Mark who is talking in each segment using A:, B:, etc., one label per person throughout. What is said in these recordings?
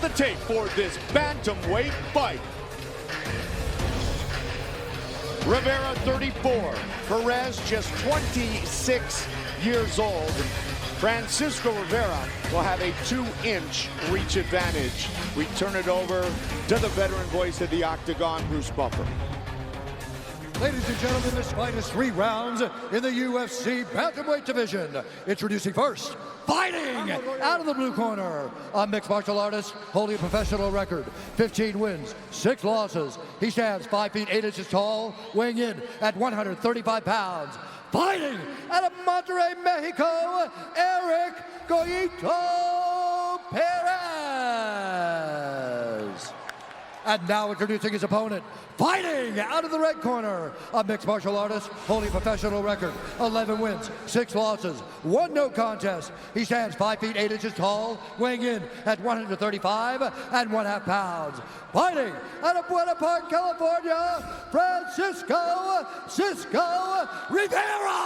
A: the tape for this bantamweight fight. Rivera, 34. Perez, just 26 years old. Francisco Rivera will have a 2-inch reach advantage. We turn it over to the veteran voice of the Octagon, Bruce Buffer.
B: Ladies and gentlemen, this fight is 3 rounds in the UFC bantamweight division. Introducing first, fighting out of the blue corner, a mixed martial artist holding a professional record, 15 wins, 6 losses. He stands 5 feet 8 inches tall, weighing in at 135 pounds. Fighting out of Monterrey, Mexico, Erik Perez. And now introducing his opponent, fighting out of the red corner, a mixed martial artist holding a professional record, 11 wins, 6 losses, 1 no contest. He stands 5 feet 8 inches tall, weighing in at 135 1/2 pounds. Fighting out of Buena Park, California, Francisco "Cisco" Rivera.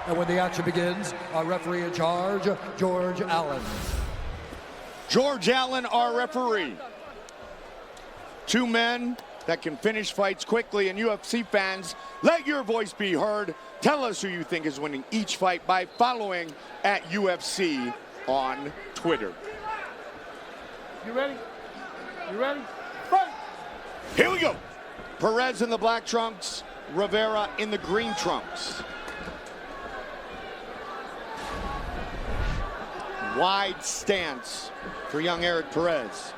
B: And when the action begins, our referee in charge, George Allen.
A: George Allen, our referee. 2 men that can finish fights quickly, and UFC fans, let your voice be heard. Tell us who you think is winning each fight by following at UFC on Twitter.
C: You ready? You ready? Fight!
A: Here we go. Perez in the black trunks, Rivera in the green trunks. Wide stance for young Erik Perez.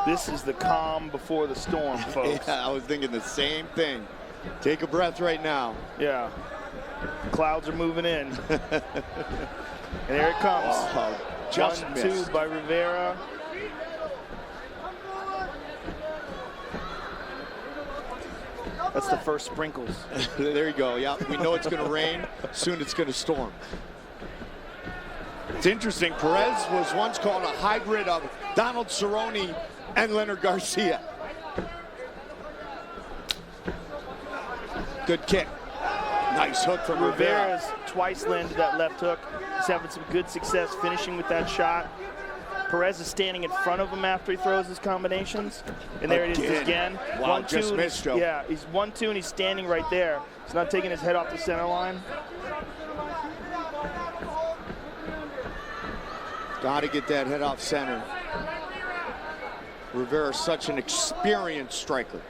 C: This is the calm before the storm, folks.
A: Yeah, I was thinking the same thing. Take a breath right now.
C: Yeah. Clouds are moving in. And here it comes.
A: Oh, just
C: 1-2
A: missed.
C: by Rivera. That's the first sprinkles.
A: There you go. Yeah, we know it's going to rain. Soon it's going to storm. It's interesting. Perez was once called a hybrid of Donald Cerrone and Leonard Garcia. Good kick. Nice hook from Rivera.
C: Rivera's twice landed that left hook. He's having some good success finishing with that shot. Perez is standing in front of him after he throws his combinations. And there it is again.
A: Wow,
C: 1-2.
A: just missed, Joe.
C: Yeah, he's 1-2 and he's standing right there. He's not taking his head off the center line.
A: Got to get that head off center. Rivera's such an experienced striker.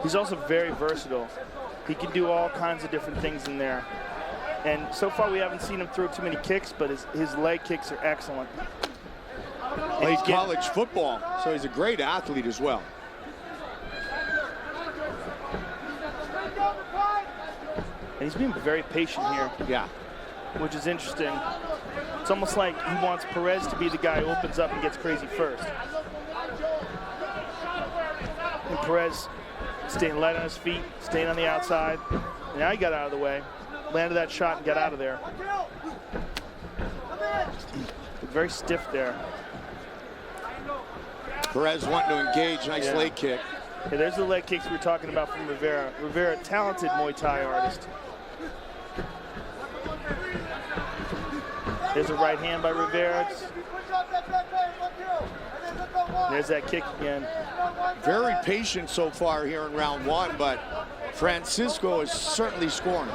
C: He's also very versatile. He can do all kinds of different things in there. And so far we haven't seen him throw too many kicks, but his leg kicks are excellent.
A: Played college football, so he's a great athlete as well.
C: And he's being very patient here.
A: Yeah.
C: Which is interesting. It's almost like he wants Perez to be the guy who opens up and gets crazy first. And Perez staying light on his feet, staying on the outside. Now he got out of the way, landed that shot and got out of there. Very stiff there.
A: Perez wanting to engage, nice leg kick.
C: Yeah, there's the leg kicks we were talking about from Rivera. Rivera, talented Muay Thai artist. There's a right hand by Rivera. There's that kick again.
A: Very patient so far here in round 1, but Francisco is certainly scoring.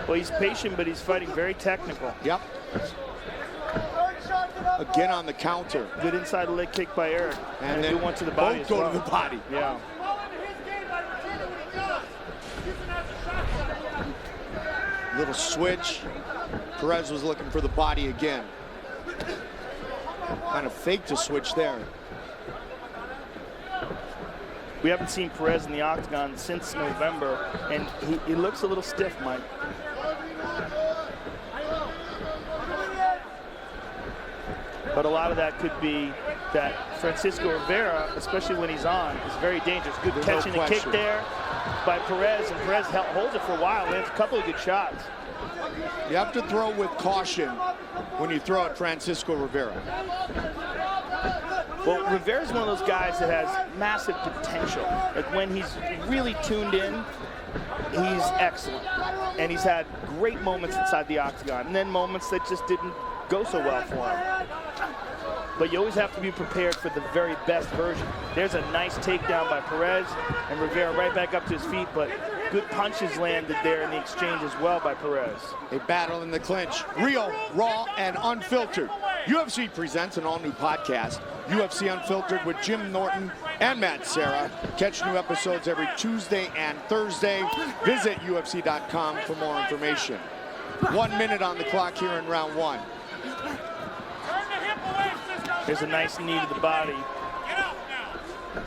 C: Well, he's patient, but he's fighting very technical.
A: Yep. Again on the counter.
C: Good inside leg kick by Erik.
A: And then
C: one to the body
A: both
C: as
A: go
C: well.
A: to the body.
C: Yeah.
A: Little switch. Perez was looking for the body again. Kind of faked a switch there.
C: We haven't seen Perez in the octagon since November, and he looks a little stiff, Mike. But a lot of that could be that Francisco Rivera, especially when he's on, is very dangerous. Good catch and a kick there by Perez, and Perez holds it for a while, lands a couple of good shots.
A: You have to throw with caution when you throw at Francisco Rivera.
C: Well, Rivera's one of those guys that has massive potential. Like when he's really tuned in, he's excellent. And he's had great moments inside the octagon, and then moments that just didn't go so well for him. But you always have to be prepared for the very best version. There's a nice takedown by Perez, and Rivera right back up to his feet, but good punches landed there in the exchange as well by Perez.
A: A battle in the clinch, real, raw, and unfiltered. UFC presents an all-new podcast, UFC Unfiltered, with Jim Norton and Matt Serra. Catch new episodes every Tuesday and Thursday. Visit UFC.com for more information. 1 minute on the clock here in round one.
C: There's a nice knee to the body.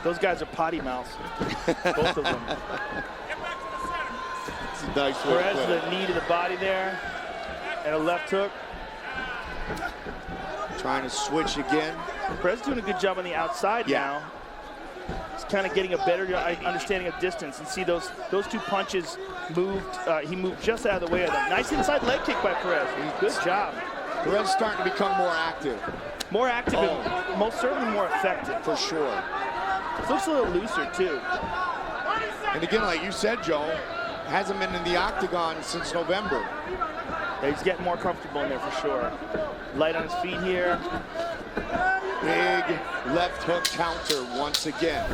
C: Those guys are potty mouths, both of them.
A: It's a nice way
C: Perez,
A: to put it.
C: the knee to the body there, and a left hook.
A: Trying to switch again.
C: Perez doing a good job on the outside now. He's kind of getting a better understanding of distance, and see those two punches moved. He moved just out of the way of them. Nice inside leg kick by Perez. Good job.
A: Perez starting to become more active.
C: More active and most certainly more effective.
A: For sure.
C: Looks a little looser too.
A: And again, like you said, Joe, hasn't been in the octagon since November.
C: Yeah, he's getting more comfortable in there for sure. Light on his feet here.
A: Big left hook counter once again.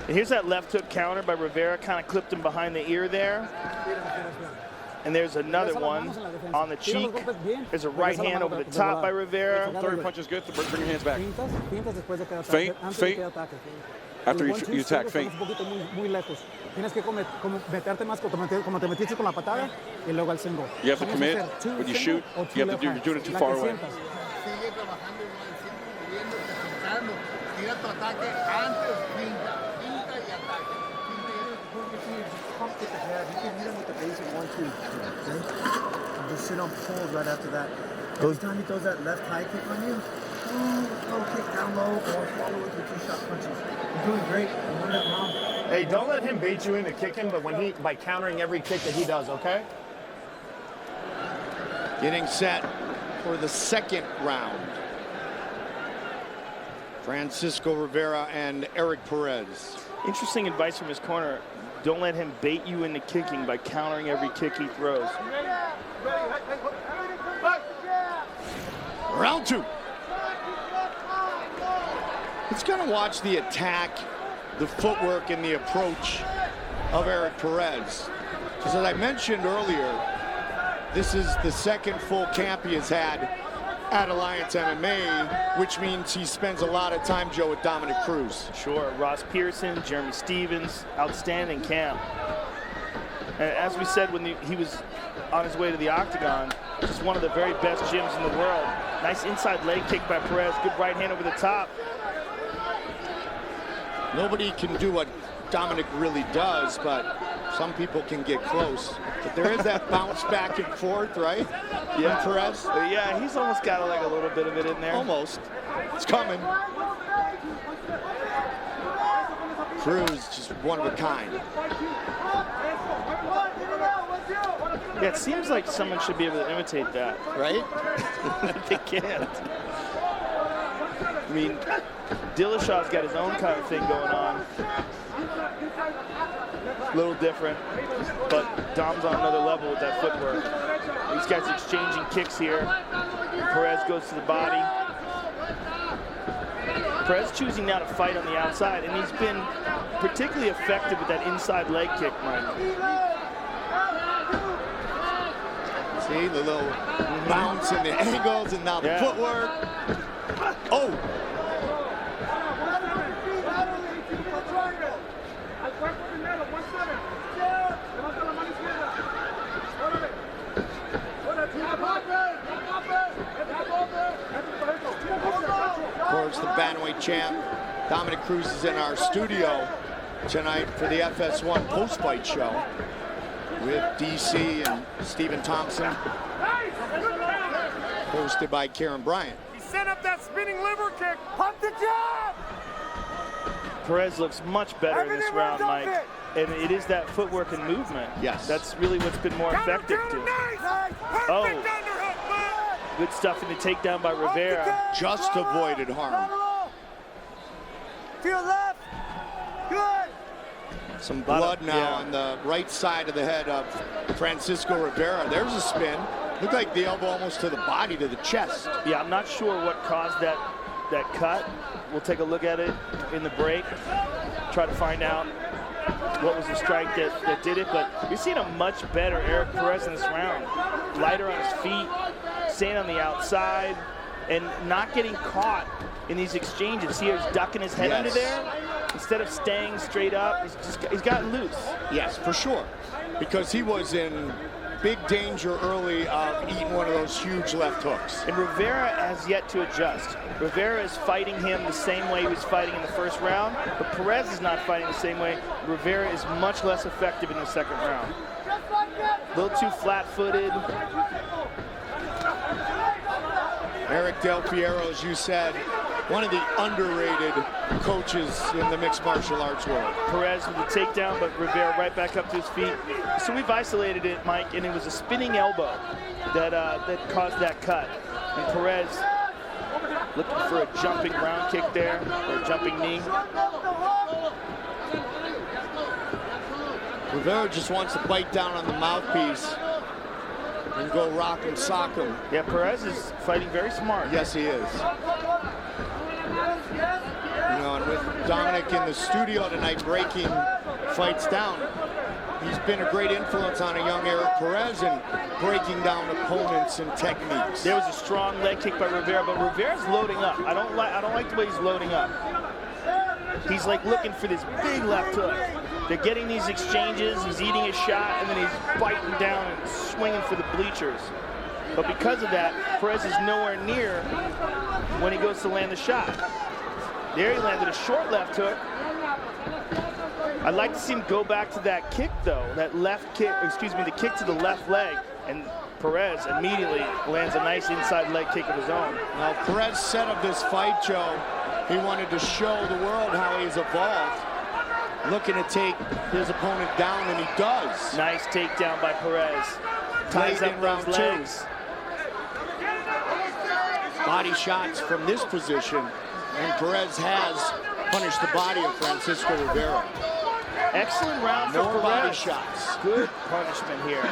C: And here's that left hook counter by Rivera, kind of clipped him behind the ear there. And there's another one on the cheek. There's a right hand over the top by Rivera.
D: Third punch is good. Bring your hands back. Feint. After you attack, feint.
E: Tienes que meterte más como te metiste con la patada y luego al single.
D: You have to commit when you shoot. You have to do. You're doing it too far away.
E: Just sit on pulls right after that. Every time he throws that left high kick on you, low kick down low or follow it with 2 shot punches. You're doing great. You won that round.
F: Hey, don't let him bait you into kicking, but by countering every kick that he does, okay?
A: Getting set for the second round. Francisco Rivera and Erik Perez.
C: Interesting advice from his corner. Don't let him bait you into kicking by countering every kick he throws.
A: Round two. It's going to watch the attack, the footwork, and the approach of Erik Perez. Because as I mentioned earlier, this is the second full camp he has had at Alliance MMA, which means he spends a lot of time, Joe, with Dominic Cruz.
C: Sure, Ross Pearson, Jeremy Stevens, outstanding camp. And as we said when he was on his way to the octagon, just one of the very best gyms in the world. Nice inside leg kick by Perez, good right hand over the top.
A: Nobody can do what Dominic really does, but some people can get close. But there is that bounce back and forth, right?
C: Yeah,
A: from Perez.
C: Yeah, he's almost got like a little bit of it in there.
A: Almost. It's coming. Cruz, just one of a kind.
C: Yeah, it seems like someone should be able to imitate that.
A: Right?
C: They can't. I mean, Dillashaw's got his own kind of thing going on. A little different, but Dom's on another level with that footwork. These guys exchanging kicks here. Perez goes to the body. Perez choosing now to fight on the outside, and he's been particularly effective with that inside leg kick, Mike.
A: See the little bounce and the angles, and now the footwork. Oh! Of course, the bantamweight champ, Dominic Cruz, is in our studio tonight for the FS1 post-fight show with DC and Stephen Thompson, hosted by Karen Bryant.
G: He set up that spinning liver kick. Pump the jab!
C: Perez looks much better in this round, Mike. And it is that footwork and movement.
A: Yes.
C: That's really what's been more effective to him. Oh, good stuff in the takedown by Rivera.
A: Just avoided harm.
E: Feel left. Good.
A: Some blood now on the right side of the head of Francisco Rivera. There's a spin. Looked like the elbow almost to the body, to the chest.
C: Yeah, I'm not sure what caused that cut. We'll take a look at it in the break. Try to find out what was the strike that did it. But you're seeing a much better Erik Perez in this round. Lighter on his feet, staying on the outside, and not getting caught in these exchanges. See how he's ducking his head under there? Instead of staying straight up, he's gotten loose.
A: Yes, for sure. Because he was in big danger early of eating one of those huge left hooks.
C: And Rivera has yet to adjust. Rivera is fighting him the same way he was fighting in the first round, but Perez is not fighting the same way. Rivera is much less effective in the second round. A little too flat-footed.
A: Erik Del Fierro, as you said, one of the underrated coaches in the mixed martial arts world.
C: Perez with the takedown, but Rivera right back up to his feet. So we've isolated it, Mike, and it was a spinning elbow that caused that cut. And Perez looking for a jumping ground kick there, or a jumping knee.
A: Rivera just wants to bite down on the mouthpiece and go rock and sock him.
C: Yeah, Perez is fighting very smart.
A: Yes, he is. You know, and with Dominic in the studio tonight breaking fights down, he's been a great influence on a young Erik Perez and breaking down opponents and techniques.
C: There was a strong leg kick by Rivera, but Rivera's loading up. I don't like the way he's loading up. He's like looking for this big left hook. They're getting these exchanges, he's eating a shot, and then he's biting down and swinging for the bleachers. But because of that, Perez is nowhere near when he goes to land the shot. There he landed a short left hook. I'd like to see him go back to that kick, though, that left kick, excuse me, the kick to the left leg, and Perez immediately lands a nice inside leg kick of his own.
A: Now, Perez set up this fight, Joe. He wanted to show the world how he's evolved, looking to take his opponent down, and he does.
C: Nice takedown by Perez. Ties up
A: round
C: those legs.
A: 2. Body shots from this position, and Perez has punished the body of Francisco Rivera.
C: Excellent round for
A: More
C: Perez.
A: body shots.
C: Good punishment here.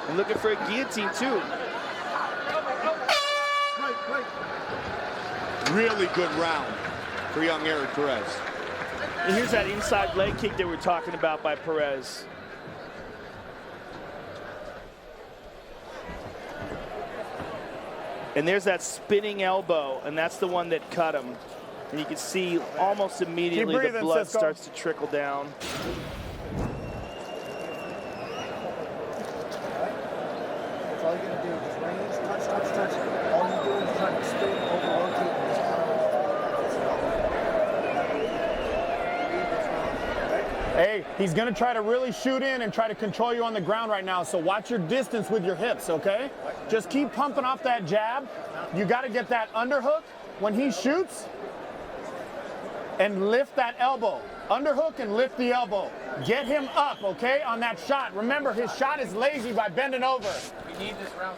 C: And looking for a guillotine, too.
A: Really good round for young Erik Perez.
C: And here's that inside leg kick that we're talking about by Perez. And there's that spinning elbow, and that's the one that cut him. And you can see almost immediately the blood starts to trickle down.
E: That's all you're going to do. Just range, touch, touch, touch. All you're doing is trying to spin, over, rotate, and just
F: Hey, he's going to try to really shoot in and try to control you on the ground right now, so watch your distance with your hips, okay? Just keep pumping off that jab. You got to get that underhook when he shoots and lift that elbow. Underhook and lift the elbow. Get him up, okay, on that shot. Remember, his shot is lazy by bending over. We need this round.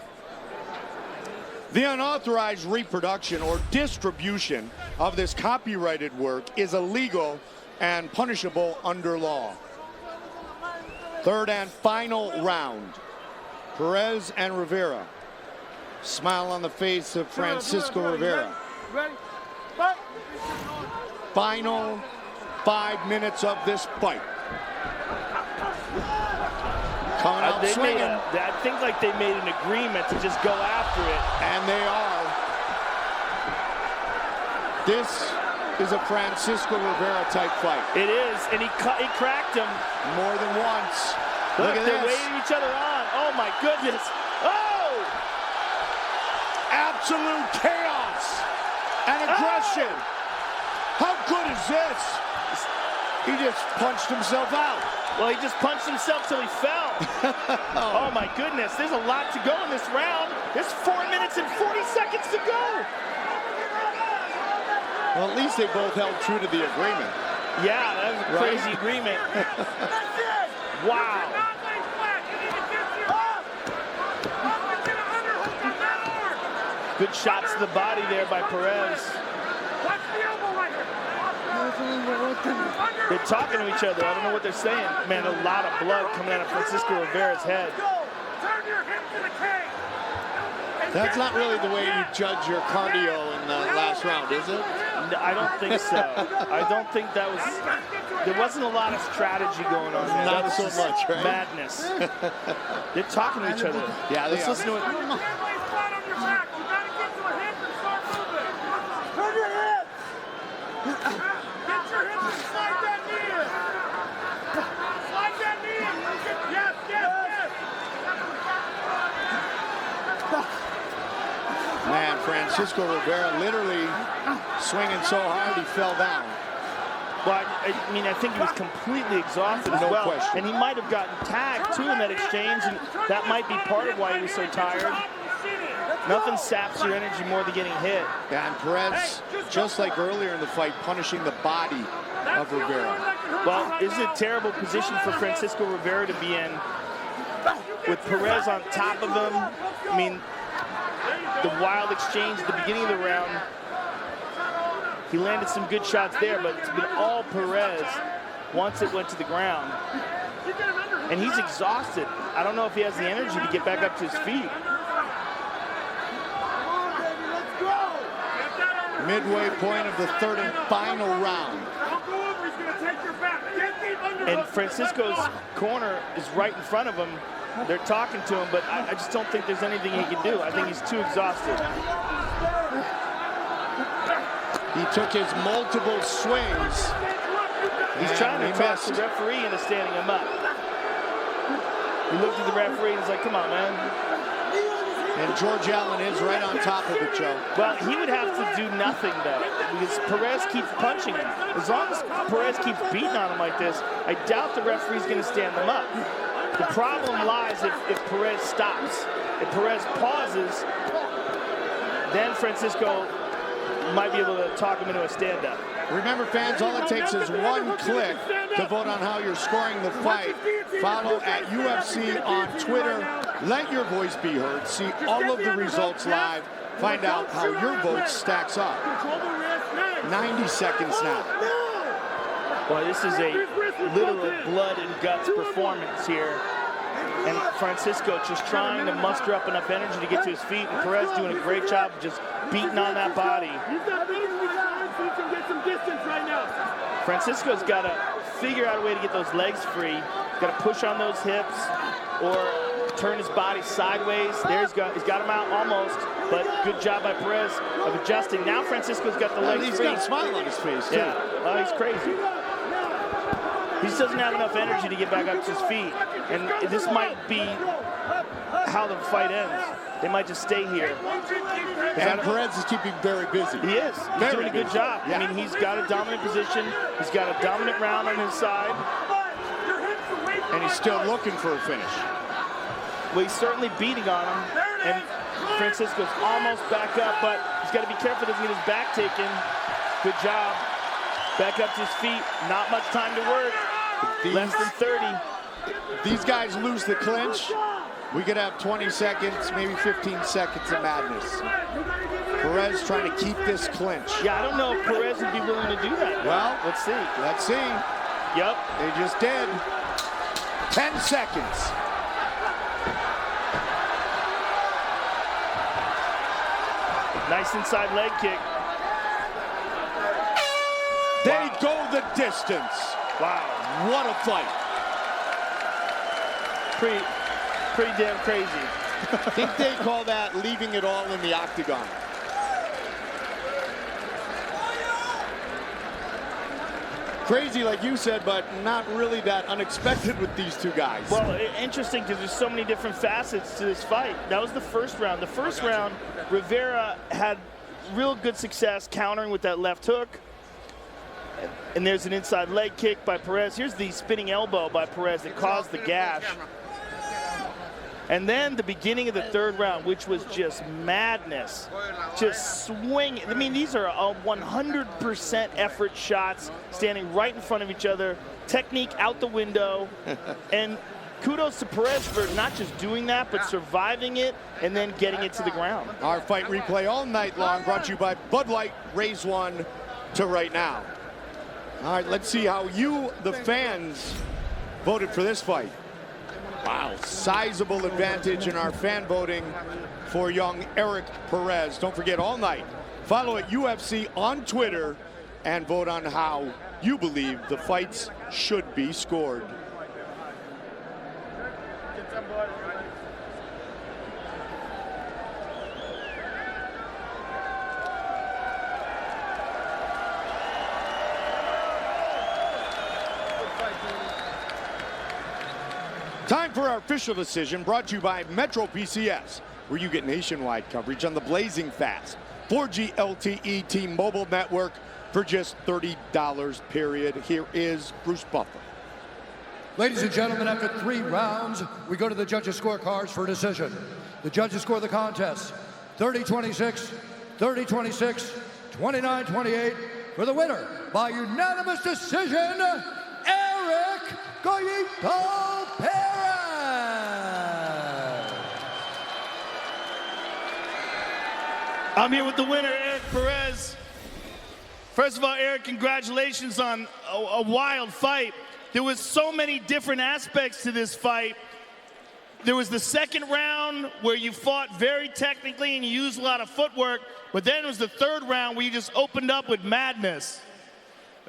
A: The unauthorized reproduction or distribution of this copyrighted work is illegal and punishable under law. Third and final round. Perez and Rivera. Smile on the face of Francisco Rivera. Final 5 minutes of this fight. Coming out swinging.
C: I think like they made an agreement to just go after it.
A: And they are. This is a Francisco Rivera type fight.
C: It is, and he cracked him.
A: More than once. Look at
C: they're
A: this.
C: waving each other on. Oh my goodness. Oh!
A: Absolute chaos and aggression. How good is this? He just punched himself out.
C: Well, he just punched himself till he fell. Oh my goodness, there's a lot to go in this round. There's 4 minutes and 40 seconds to go.
A: Well, at least they both held true to the agreement.
C: Yeah, that was a crazy agreement. Wow. Good shots to the body there by Perez. They're talking to each other. I don't know what they're saying. Man, a lot of blood coming out of Francisco Rivera's head.
A: That's not really the way you judge your cardio in the last round, is it?
C: I don't think so. I don't think that was... There wasn't a lot of strategy going on there.
A: Not so much, right?
C: Madness. They're talking to each other.
A: Yeah, they
C: Let's listen to it.
A: Man, Francisco Rivera literally swinging so hard he fell down.
C: Well, I mean, I think he was completely exhausted as well.
A: Question.
C: And he might have gotten tagged, too, in that exchange, and that might be part of why he was so tired. Nothing saps your energy more than getting hit.
A: Yeah, and Perez, just like earlier in the fight, punishing the body of Rivera.
C: Well, this is a terrible position for Francisco Rivera to be in. With Perez on top of him, I mean, the wild exchange at the beginning of the round, he landed some good shots there, but it's been all Perez once it went to the ground. And he's exhausted. I don't know if he has the energy to get back up to his feet.
A: Midway point of the third and final round.
C: And Francisco's corner is right in front of him. They're talking to him, but I just don't think there's anything he can do. I think he's too exhausted.
A: He took his multiple swings.
C: He's trying to talk the referee into standing him up. He looked at the referee and he's like, come on, man.
A: And George Allen is right on top of it, Joe.
C: Well, he would have to do nothing, though, because Perez keeps punching him. As long as Perez keeps beating on him like this, I doubt the referee's going to stand them up. The problem lies if Perez stops. If Perez pauses, then Francisco might be able to talk him into a stand-up.
A: Remember, fans, all it takes is one click to vote on how you're scoring the fight. Follow at UFC on Twitter. Let your voice be heard. See all of the results live. Find out how your vote stacks up. 90 seconds now.
C: Well, this is a literal blood and guts performance here. And Francisco just trying to muster up enough energy to get to his feet, and Perez doing a great job of just beating on that body. Francisco's got to figure out a way to get those legs free. Got to push on those hips or turn his body sideways. He's got him out almost, but good job by Perez of adjusting. Now Francisco's got the legs free.
A: He's got a smile on his face, too.
C: Yeah, well, he's crazy. He just doesn't have enough energy to get back up to his feet. And this might be how the fight ends. They might just stay here.
A: And Perez is keeping very busy.
C: He is. He's doing a good job. Yeah. I mean, he's got a dominant position. He's got a dominant round on his side.
A: And he's still looking for a finish.
C: Well, he's certainly beating on him. And Francisco's almost back up, but he's got to be careful to get his back taken. Good job. Back up to his feet. Not much time to work. Less than 30.
A: These guys lose the clinch. We could have 20 seconds, maybe 15 seconds of madness. Perez trying to keep this clinch.
C: Yeah, I don't know if Perez would be willing to do that.
A: Well,
C: let's see.
A: Let's see.
C: Yep.
A: They just did. 10 seconds.
C: Nice inside leg kick.
A: They go the distance.
C: Wow.
A: What a fight.
C: Pretty damn crazy.
A: I think they call that leaving it all in the octagon. Crazy, like you said, but not really that unexpected with these two guys.
C: Well, interesting because there's so many different facets to this fight. That was the first round. The first round, Rivera had real good success countering with that left hook. And there's an inside leg kick by Perez. Here's the spinning elbow by Perez that caused the gash. And then the beginning of the third round, which was just madness, just swinging. I mean, these are 100% effort shots, standing right in front of each other, technique out the window. And kudos to Perez for not just doing that, but surviving it and then getting it to the ground.
A: Our fight replay all night long, brought to you by Bud Light. Raise one to right now. All right, let's see how you, the fans, voted for this fight. Wow, sizable advantage in our fan voting for young Erik Perez. Don't forget, all night, follow at UFC on Twitter and vote on how you believe the fights should be scored. Time for our official decision, brought to you by Metro PCS, where you get nationwide coverage on the blazing fast 4G LTE T-Mobile network for just $30 period. Here is Bruce Buffer.
B: Ladies and gentlemen, after 3 rounds, we go to the judges' scorecards for a decision. The judges score the contest 30-26, 30-26, 29-28 for the winner by unanimous decision, Erik Perez.
C: I'm here with the winner, Erik Perez. First of all, Erik, congratulations on a wild fight. There was so many different aspects to this fight. There was the second round where you fought very technically and you used a lot of footwork, but then it was the third round where you just opened up with madness.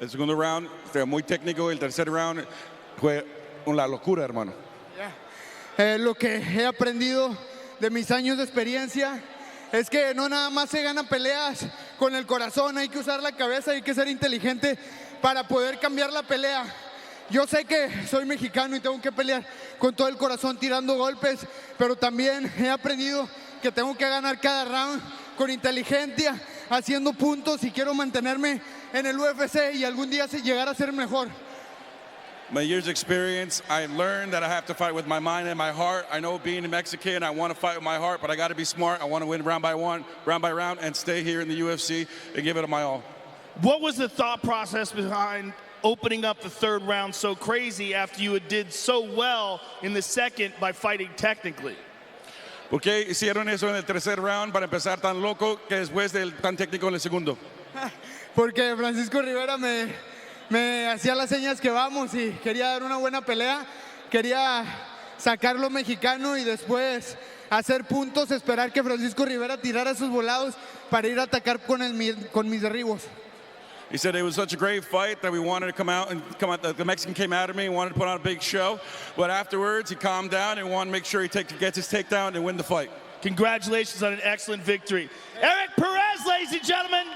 D: El segundo round fue muy técnico. El tercer round fue una locura, hermano.
G: Lo que he aprendido de mis años de experiencia es que no nada más se ganan peleas con el corazón, hay que usar la cabeza, hay que ser inteligente para poder cambiar la pelea. Yo sé que soy mexicano y tengo que pelear con todo el corazón tirando golpes, pero también he aprendido que tengo que ganar cada round con inteligencia, haciendo puntos, y quiero mantenerme en el UFC y algún día llegar a ser mejor.
D: My years' experience, I learned that I have to fight with my mind and my heart. I know being a Mexican, I want to fight with my heart, but I got to be smart. I want to win round by round, and stay here in the UFC and give it my all.
C: What was the thought process behind opening up the third round so crazy after you did so well in the second by fighting technically?
D: ¿Por qué hicieron eso en el tercer round para empezar tan loco que después del tan técnico en el segundo?
G: Porque Francisco Rivera me hacía las señas que vamos y quería dar una buena pelea, quería sacar lo mexicano y después hacer puntos, esperar que Francisco Rivera tirara sus volados para ir a atacar con mis derribos.
D: He said it was such a great fight that we wanted to come out. The Mexican came out of me and wanted to put on a big show, but afterwards he calmed down and wanted to make sure he gets his takedown and win the fight.
C: Congratulations on an excellent victory. Erik Perez, ladies and gentlemen.